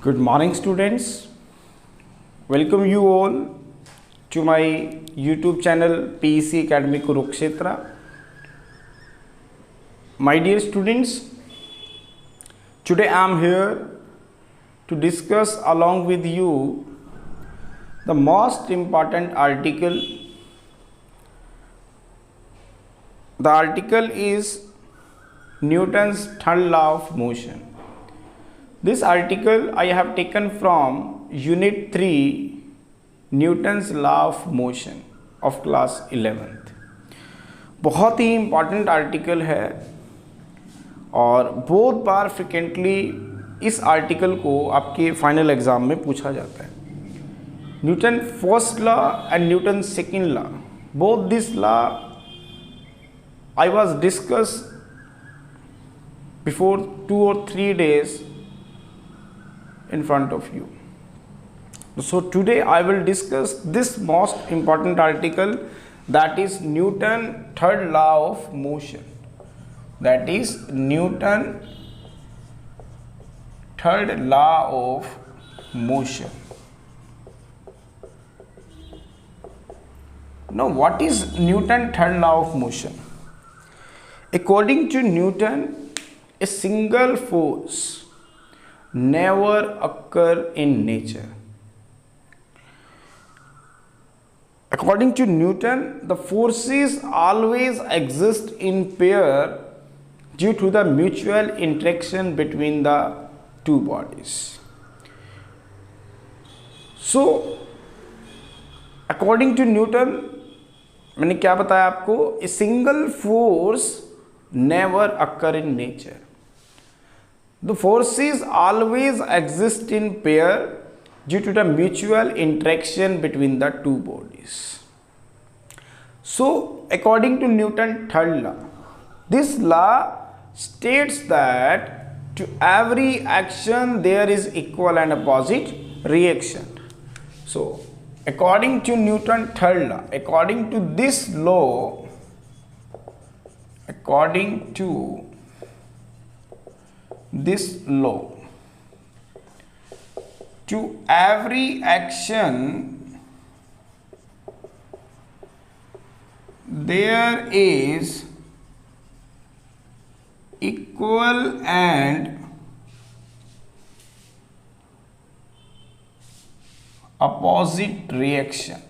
Good morning, students. Welcome you all to my YouTube channel PEC Academy Kurukshetra. My dear students, today I am here to discuss along with you the most important article. The article is Newton's third law of motion. This article I have taken from Unit 3, Newton's law of motion of class 11th. बहुत ही important article है और बहुत बार frequently इस article को आपके final exam में पूछा जाता है. Newton first law and Newton second law, both this law I was discussed before 2 or 3 days in front of you. So today I will discuss this most important article, that is Newton third law of motion. That is Newton third law of motion. Now what is Newton third law of motion? According to Newton, a single force never occur in nature. According to Newton, the forces always exist in pair due to the mutual interaction between the two bodies. So, according to Newton, मैंने क्या बताया आपको? A single force never occur in nature. The forces always exist in pair due to the mutual interaction between the two bodies. So, according to Newton's third law, this law states that to every action there is equal and opposite reaction. So, according to Newton's third law, according to this law, according to this law, to every action there is equal and opposite reaction.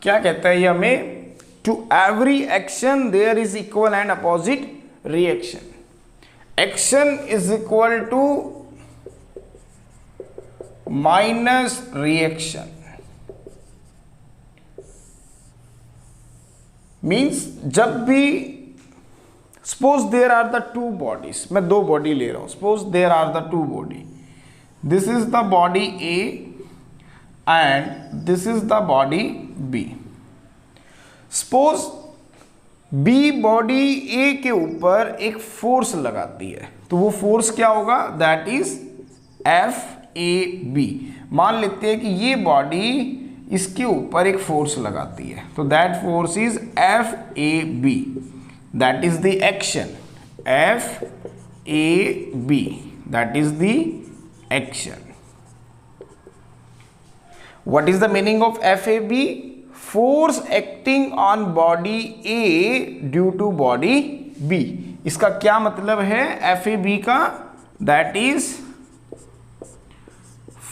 क्या कहता है ये हमें? To every action there is equal and opposite reaction. Action is equal to minus reaction. Means जब भी suppose there are the two bodies, मैं दो body ले रहा हूं, suppose there are the two body, this is the body A and this is the body B. Suppose B body A के ऊपर एक फोर्स लगाती है, तो वो फोर्स क्या होगा? That is F A B. मान लेते हैं कि ये बॉडी इसके ऊपर एक फोर्स लगाती है, तो that force is F A B. That is the action. F A B, that is the action. What is the meaning of FAB? Force acting on body A due to body B. इसका क्या मतलब है FAB का? That is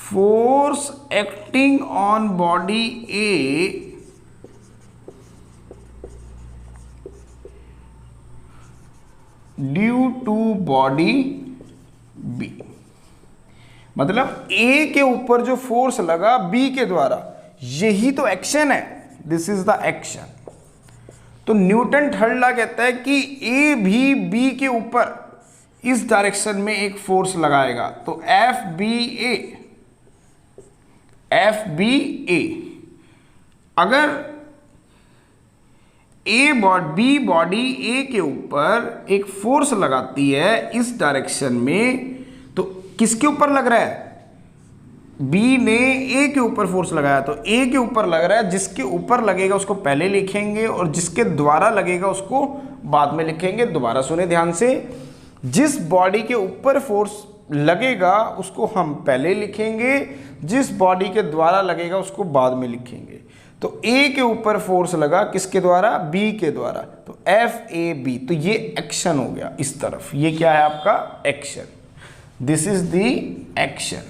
force acting on body A due to body B. मतलब ए के ऊपर जो force लगा बी के द्वारा, यही तो एक्शन है. This is the action. तो न्यूटन थर्ड लॉ कहता है कि ए भी बी के ऊपर इस डायरेक्शन में एक फोर्स लगाएगा, तो एफ बी ए. अगर बी बॉडी ए के ऊपर एक फोर्स लगाती है इस डायरेक्शन में, तो किसके ऊपर लग रहा है? बी ने ए के ऊपर फोर्स लगाया, तो ए के ऊपर लग रहा है. जिसके ऊपर लगेगा उसको पहले लिखेंगे और जिसके द्वारा लगेगा उसको बाद में लिखेंगे। दोबारा सुने ध्यान से, जिस बॉडी के ऊपर फोर्स लगेगा उसको हम पहले लिखेंगे, जिस बॉडी के द्वारा लगेगा उसको बाद में लिखेंगे। तो ए के ऊपर फोर्स लगा, किसके द्वारा? बी के द्वारा, तो एफ ए बी, तो ये एक्शन हो गया इस तरफ। ये क्या है आपका? Action. This is the action.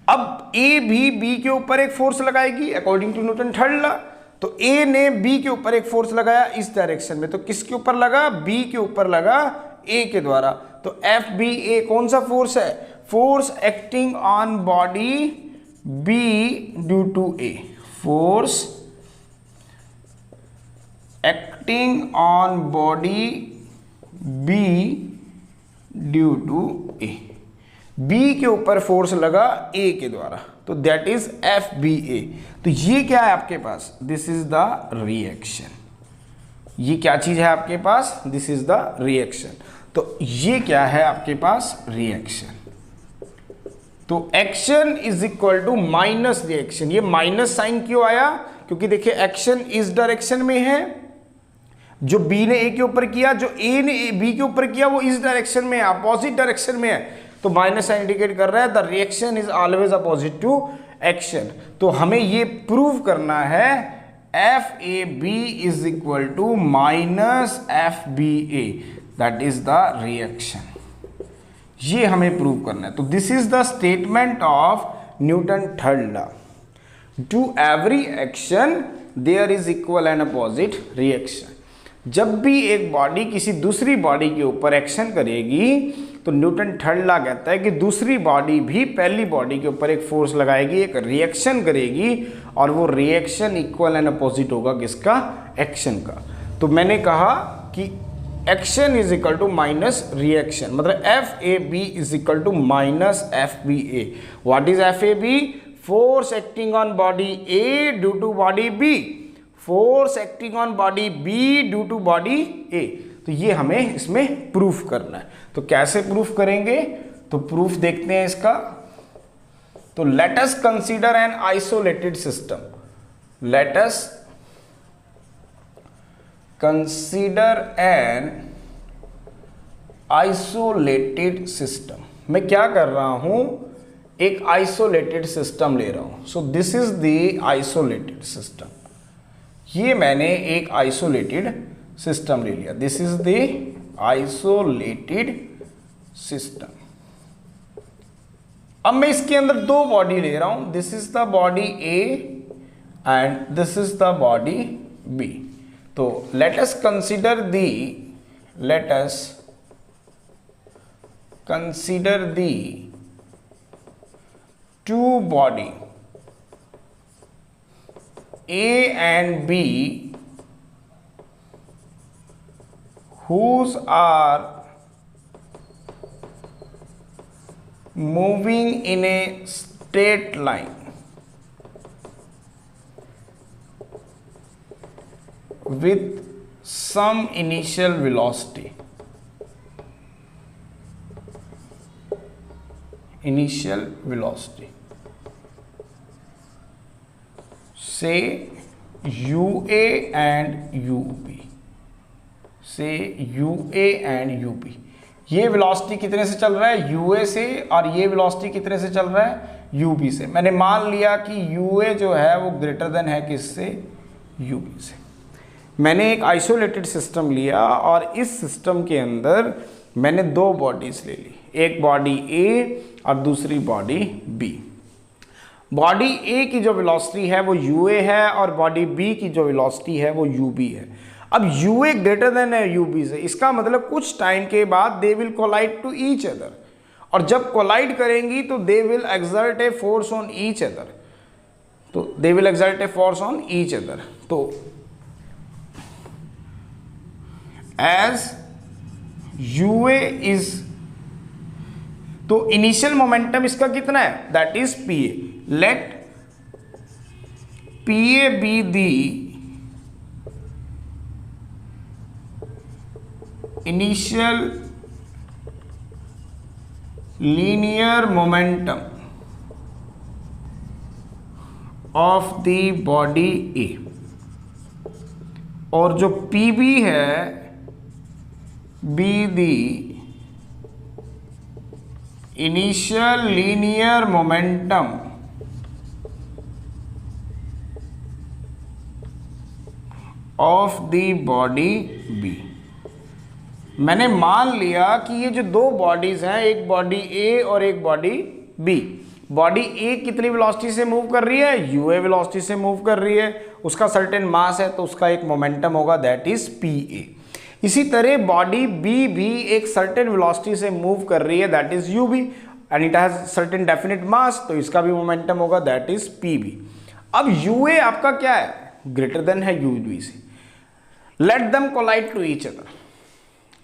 अब ए भी बी के ऊपर एक फोर्स लगाएगी according to Newton third law. तो ए ने बी के ऊपर एक फोर्स लगाया इस डायरेक्शन में, तो किसके ऊपर लगा? बी के ऊपर लगा, ए के द्वारा। तो एफ बी ए कौन सा फोर्स है? Force acting on body B due to A. Force acting on body B due to A. B के ऊपर फोर्स लगा ए के द्वारा, तो that is F B A. तो ये क्या है आपके पास? This is the reaction. ये क्या चीज है आपके पास? This is the reaction. तो ये क्या है आपके पास? रिएक्शन। तो action is equal to minus reaction. ये माइनस साइन क्यों आया? क्योंकि देखिए एक्शन इस डायरेक्शन में है, जो बी ने ए के ऊपर किया, जो ए ने बी के ऊपर किया वो इस डायरेक्शन में है, अपोजिट डायरेक्शन में है। तो माइनस साइन इंडिकेट कर रहा है the reaction is always opposite to action. तो हमें ये प्रूव करना है F A B is equal to minus F B A, that is the reaction. ये हमें प्रूव करना है। तो this is the statement of Newton third law. To every action there is equal and opposite reaction. जब भी एक body किसी दूसरी बॉडी के ऊपर एक्शन करेगी तो न्यूटन थर्ड लॉ कहता है कि दूसरी बॉडी भी पहली बॉडी के ऊपर एक फोर्स लगाएगी, एक रिएक्शन करेगी, और वो रिएक्शन इक्वल एंड अपोजिट होगा किसका? एक्शन का। तो मैंने कहा कि action is equal to minus reaction, मतलब F A B is equal to minus F B A. What is F A B? Force acting on body A due to body B, force acting on body B due to body A. तो ये हमें इसमें proof करना है। तो कैसे proof करेंगे? तो प्रूफ देखते हैं इसका। तो let us consider an isolated system. Late us consider an isolated system. मैं क्या कर रहा हूं? एक आइसोलेटेड सिस्टम ले रहा हूं। So this is the isolated system. ये मैंने एक आइसोलेटेड सिस्टम ले लिया। This is the isolated system. अब मैं इसके अंदर दो बॉडी ले रहा हूं। This is the body A and this is the body B. तो let us consider the two body A and B whose are moving in a straight line with some initial velocity. Say UA and UB, say UA and UB। ये velocity कितने से चल रहा है? UA से, और ये वेलोसिटी कितने से चल रहा है? UB से। मैंने मान लिया कि UA जो है वो ग्रेटर देन है किससे? UB से। मैंने एक आइसोलेटेड सिस्टम लिया और इस सिस्टम के अंदर मैंने दो बॉडीज ले ली, एक बॉडी A और दूसरी बॉडी B। बॉडी ए की जो वेलोसिटी है वो UA है और बॉडी बी की जो वेलोसिटी है वो UB है। अब UA ग्रेटर देन है UB से, इसका मतलब कुछ टाइम के बाद they will collide to each other, और जब कोलाइड करेंगी तो they will exert a force on each other. तो they will exert a force on each other. तो एज UA इज, तो इनिशियल मोमेंटम इसका कितना है? That is PA। Let PA be the initial linear momentum of the body A, और जो P B है, be the initial linear momentum of the body B. मैंने मान लिया कि ये जो दो बॉडीज हैं, एक बॉडी ए और एक बॉडी बी। बॉडी ए कितनी वेलोसिटी से मूव कर रही है? यूए वेलोसिटी से मूव कर रही है। उसका सर्टेन मास है तो उसका एक मोमेंटम होगा, दैट इज पी ए। इसी तरह बॉडी बी भी एक सर्टेन वेलोसिटी से मूव कर रही है, that is U B, and it has certain definite mass, तो इसका भी मोमेंटम होगा, दैट इज पी बी। अब यूए आपका क्या है? ग्रेटर देन है यू बी से। Let them collide to each other,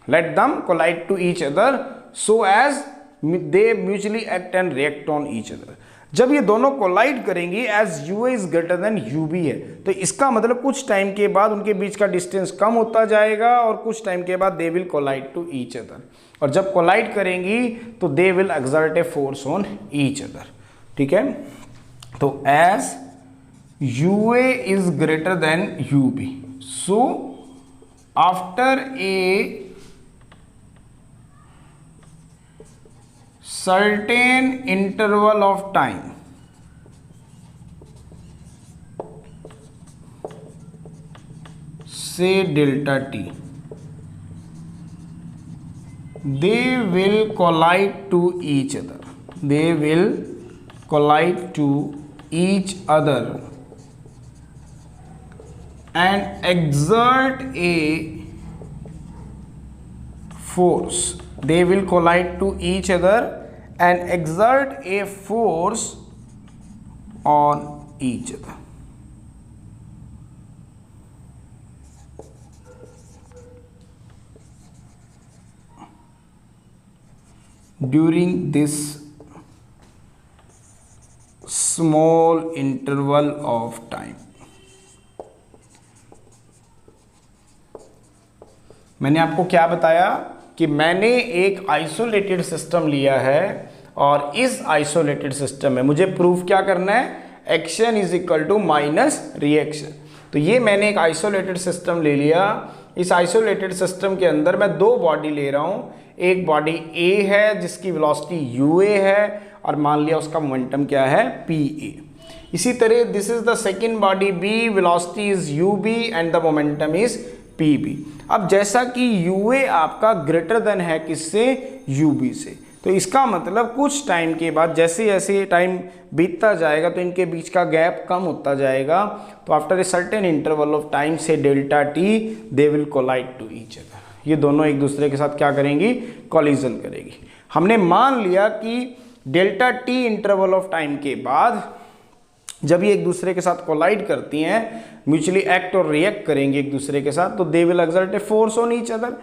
let them collide to each other so as they mutually act and react on each other। जब ये दोनों collide करेंगी, as U is greater than U B है, तो इसका मतलब कुछ टाइम के बाद उनके बीच का डिस्टेंस कम होता जाएगा और कुछ टाइम के बाद they will collide to each other. और जब कोलाइड करेंगी तो they will exert a force on each other. ठीक है, तो as U A is greater than U B, so after a certain interval of time say delta t, they will collide to each other, they will collide to each other and exert a force, they will collide to each other and exert a force on each other। during this small interval of time। मैंने आपको क्या बताया कि मैंने एक isolated system लिया है और इस आइसोलेटेड सिस्टम में मुझे प्रूफ क्या करना है? Action is equal to minus reaction. तो ये मैंने एक आइसोलेटेड सिस्टम ले लिया। इस आइसोलेटेड सिस्टम के अंदर मैं दो बॉडी ले रहा हूँ। एक बॉडी ए है जिसकी वेलोसिटी यू ए है और मान लिया उसका मोमेंटम क्या है? P A. इसी तरह this is the second body B, velocity is U B and the momentum is P B. अब जैसा कि यू ए आपका ग्रेटर देन है किससे? यू बी से, तो इसका मतलब कुछ टाइम के बाद जैसे जैसे टाइम बीतता जाएगा तो इनके बीच का गैप कम होता जाएगा। तो after a certain interval of time से delta T they will collide to each other. ये दोनों एक दूसरे के साथ क्या करेंगी? कॉलिजन करेगी। हमने मान लिया कि delta T interval of time के बाद जब ये एक दूसरे के साथ कोलाइड करती हैं, म्यूचुअली एक्ट और रिएक्ट करेंगे एक दूसरे के साथ, तो they will exert a force on each other,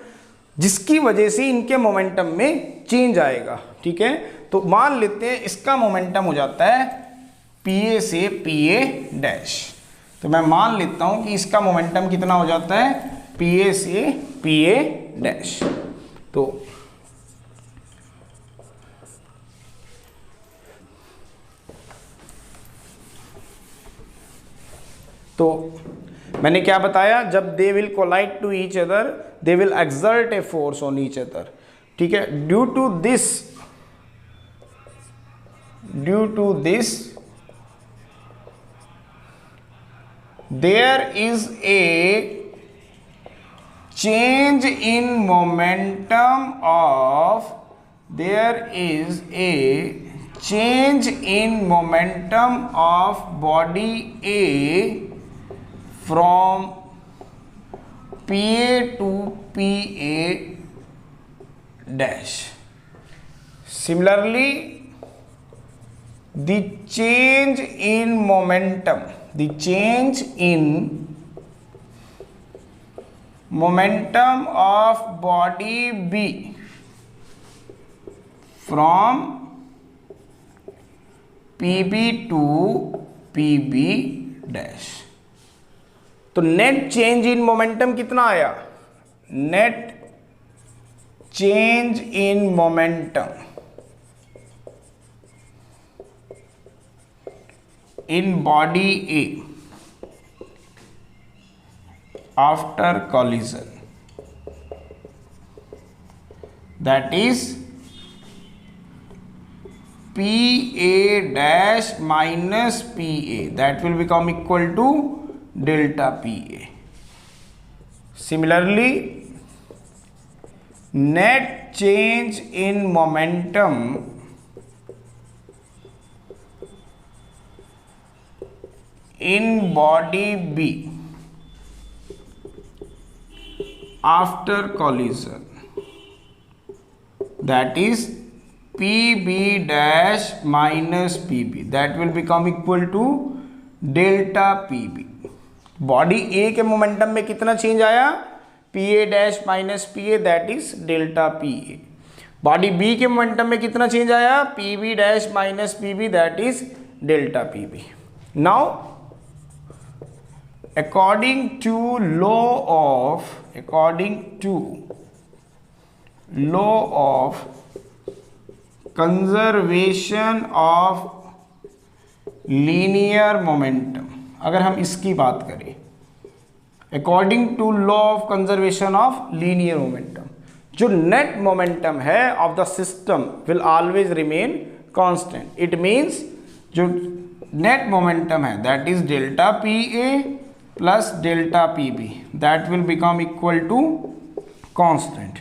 जिसकी वजह से इनके मोमेंटम में चेंज आएगा। ठीक है, तो मान लेते हैं इसका मोमेंटम हो जाता है पी ए से पी ए डैश। तो मैं मान लेता हूं कि इसका मोमेंटम कितना हो जाता है? पी ए से पी ए डैश। तो मैंने क्या बताया? जब they will collide to each other they will exert a force on each other. ठीक है, due to this there is a change in momentum of body A from PA to PA dash। Similarly, the change in momentum of body B from PB to PB dash। तो net change in momentum कितना आया? Net change in momentum in body A after collision, that is PA dash minus PA, that will become equal to delta PA. Similarly, net change in momentum in body B after collision, that is PB dash minus PB, that will become equal to delta PB. Body A के momentum में कितना change आया, PA dash minus PA, that is delta PA. Body B के momentum में कितना change आया, PB dash minus PB, that is delta PB. Now according to law of conservation of linear momentum, अगर हम इसकी बात करें, according to law of conservation of linear momentum, जो नेट मोमेंटम है of the system will always remain constant. It means जो net momentum है that is delta PA plus delta PB, that will become equal to constant.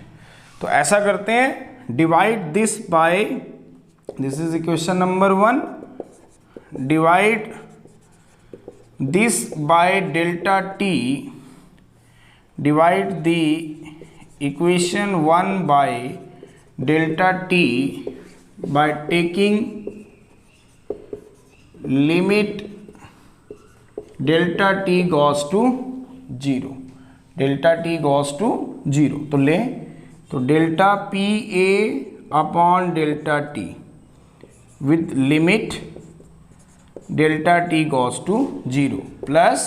तो ऐसा करते हैं, divide this by, this is equation number 1, divide this by delta t, divide the equation 1 by delta t by taking limit delta t goes to 0, delta t goes to 0. तो ले, तो delta PA upon delta t with limit delta t goes to 0 plus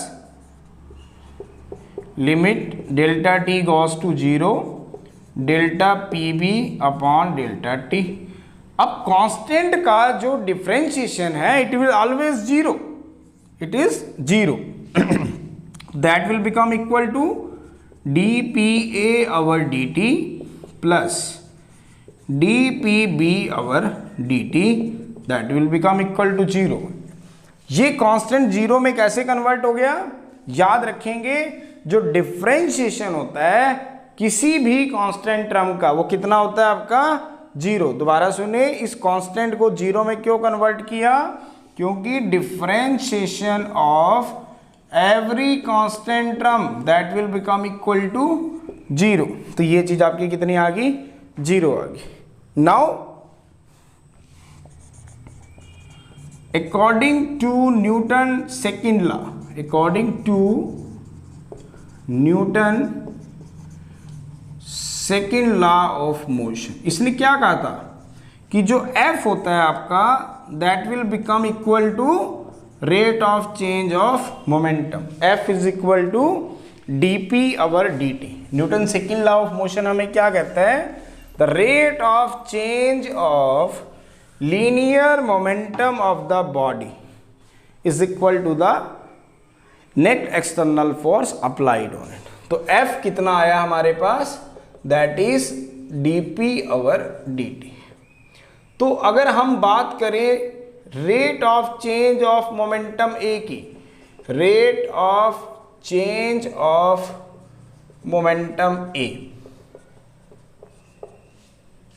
limit delta t goes to 0 delta PB upon delta t. अब constant का जो differentiation है it will always 0, it is 0. That will become equal to dPA over dt plus dPB over dt, that will become equal to 0. ये constant zero में कैसे convert हो गया, याद रखेंगे जो डिफरेंशिएशन होता है किसी भी कांस्टेंट टर्म का वो कितना होता है आपका, 0. दोबारा सुने, इस कांस्टेंट को जीरो में क्यों कन्वर्ट किया, क्योंकि differentiation of every constant term that will become equal to 0. तो ये चीज आपकी कितनी आ गई, 0 आ गई. Now according to Newton second law, according to Newton second law of motion, इसने क्या कहा था कि जो F होता है आपका that will become equal to rate of change of momentum. F is equal to dP over dt. Newton second law of motion हमें क्या कहता है, the rate of change of linear momentum of the body is equal to the net external force applied on it. तो F कितना आया हमारे पास, that is dP over dt. तो अगर हम बात करें rate of change of momentum A की, rate of change of momentum A,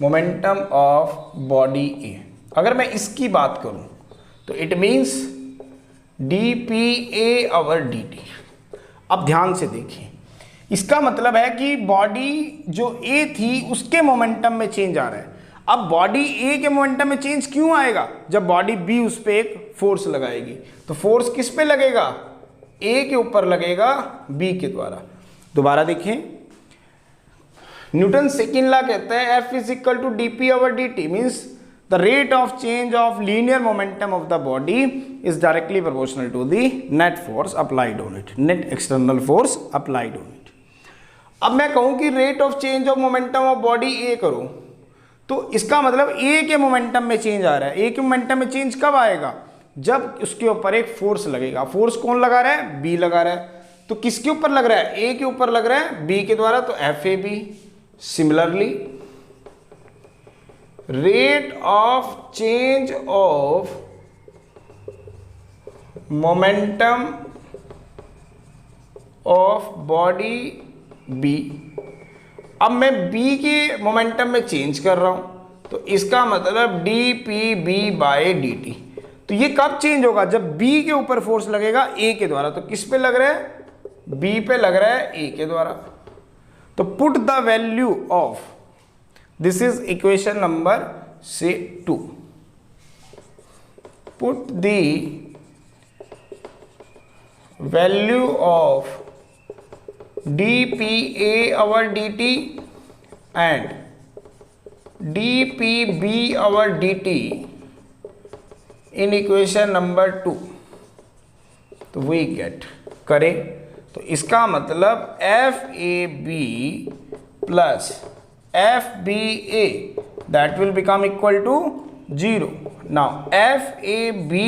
momentum of body A, अगर मैं इसकी बात करूं तो it means dPA over dt. अब ध्यान से देखिए, इसका मतलब है कि बॉडी जो A थी उसके मोमेंटम में चेंज आ रहा है. अब बॉडी A के मोमेंटम में चेंज क्यों आएगा, जब बॉडी B उस पर एक फोर्स लगाएगी. तो फोर्स किस पे लगेगा, A के ऊपर लगेगा B के द्वारा. दोबारा देखें, न्यूटन सेकेंड लॉ कहता है F is equal to dP over dt, means the rate of change of linear momentum of the body is directly proportional to the net force applied on it, net external force applied on it. अब मैं कहूं कि rate of change of momentum of body A करूं, तो इसका मतलब A के momentum में चेंज आ रहा है. A के मोमेंटम में चेंज कब आएगा, जब उसके ऊपर एक फोर्स लगेगा. फोर्स कौन लगा रहा है, B लगा रहा है. तो किसके ऊपर लग रहा है? ए के ऊपर लग रहा है बी के द्वारा, तो F A B. Similarly rate of change of momentum of body B. अब मैं बी के मोमेंटम में चेंज कर रहा हूं, तो इसका मतलब D P B by D T. तो ये कब चेंज होगा? जब बी के ऊपर फोर्स लगेगा ए के द्वारा। तो किस पे लग रहा है? बी पे लग रहा है ए के द्वारा। तो put the value of, this is equation number से 2, put the value of dPA our dt and dPB our dt in equation number 2, तो we get करें तो इसका मतलब FAB plus FBA that will become equal to 0. Now FAB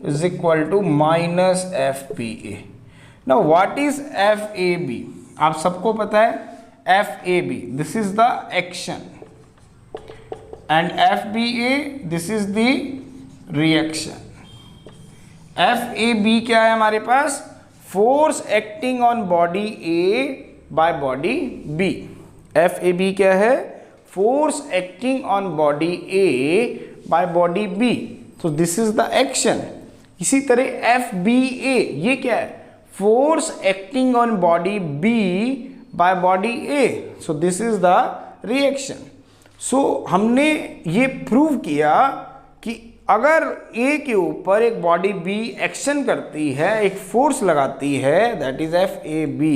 is equal to minus FBA. Now what is FAB? आप सबको पता है FAB, this is the action, and FBA, this is the reaction. FAB क्या है हमारे पास? Force acting on body A by body B. FAB क्या है? Force acting on body A by body B. So this is the action. इसी तरह FBA ये क्या है? force acting on body B by body A. So this is the reaction. So हमने ये prove किया कि अगर A के ऊपर एक बॉडी B एक्शन करती है, एक फोर्स लगाती है, that is FAB,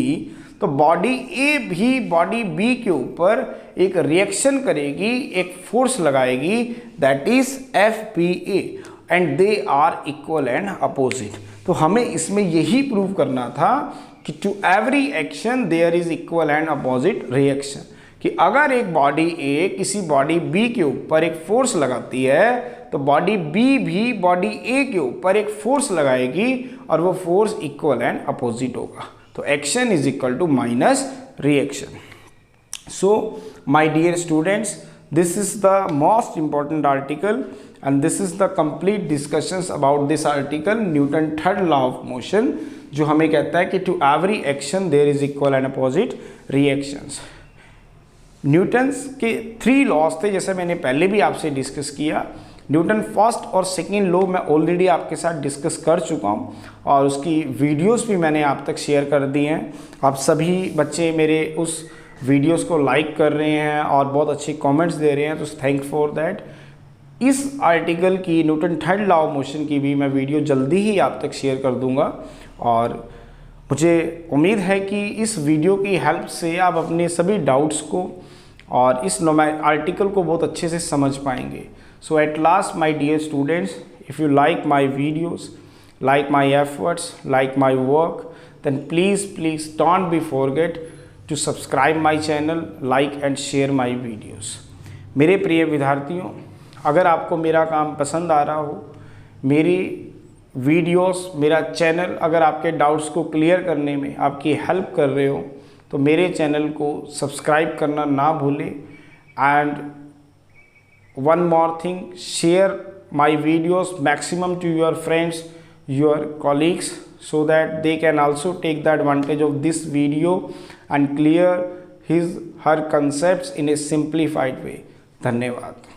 तो बॉडी A भी बॉडी B के ऊपर एक रिएक्शन करेगी, एक फोर्स लगाएगी, that is FBA, and they are equal and opposite. तो हमें इसमें यही प्रूव करना था कि to every action there is equal and opposite reaction, कि अगर एक बॉडी ए किसी बॉडी बी के ऊपर एक फोर्स लगाती है तो बॉडी बी भी बॉडी ए के ऊपर एक फोर्स लगाएगी और वो फोर्स इक्वल एंड अपोजिट होगा। तो action is equal to minus reaction. So my dear students, this is the most important article and this is the complete discussions about this article, Newton third law of motion, जो हमें कहता है कि to every action there is equal and opposite reactions. Newton's के 3 laws थे, जैसे मैंने पहले भी आपसे डिस्कस किया। न्यूटन फर्स्ट और सेकेंड लॉ मैं ऑलरेडी आपके साथ डिस्कस कर चुका हूँ और उसकी वीडियोस भी मैंने आप तक शेयर कर दी हैं। आप सभी बच्चे मेरे उस वीडियोस को लाइक कर रहे हैं और बहुत अच्छे कमेंट्स दे रहे हैं, तो थैंक फॉर दैट। इस आर्टिकल की Newton third law of motion की भी मैं वीडियो जल्दी ही आप तक शेयर कर दूंगा और मुझे उम्मीद है कि इस वीडियो की हेल्प से आप अपने सभी डाउट्स को और इस आर्टिकल को बहुत अच्छे से समझ पाएंगे। So at last my dear students, if you like my videos, like my efforts, like my work, then please don't be forget to subscribe my channel, like and share my videos. मेरे प्रिय विद्यार्थियों, अगर आपको मेरा काम पसंद आ रहा हो, मेरी वीडियोस, मेरा चैनल अगर आपके डाउट्स को क्लियर करने में आपकी हेल्प कर रहे हो, तो मेरे चैनल को सब्सक्राइब करना ना भूलें। And one more thing, share my videos maximum to your friends, your colleagues, so that they can also take the advantage of this video and clear her concepts in a simplified way. धन्यवाद।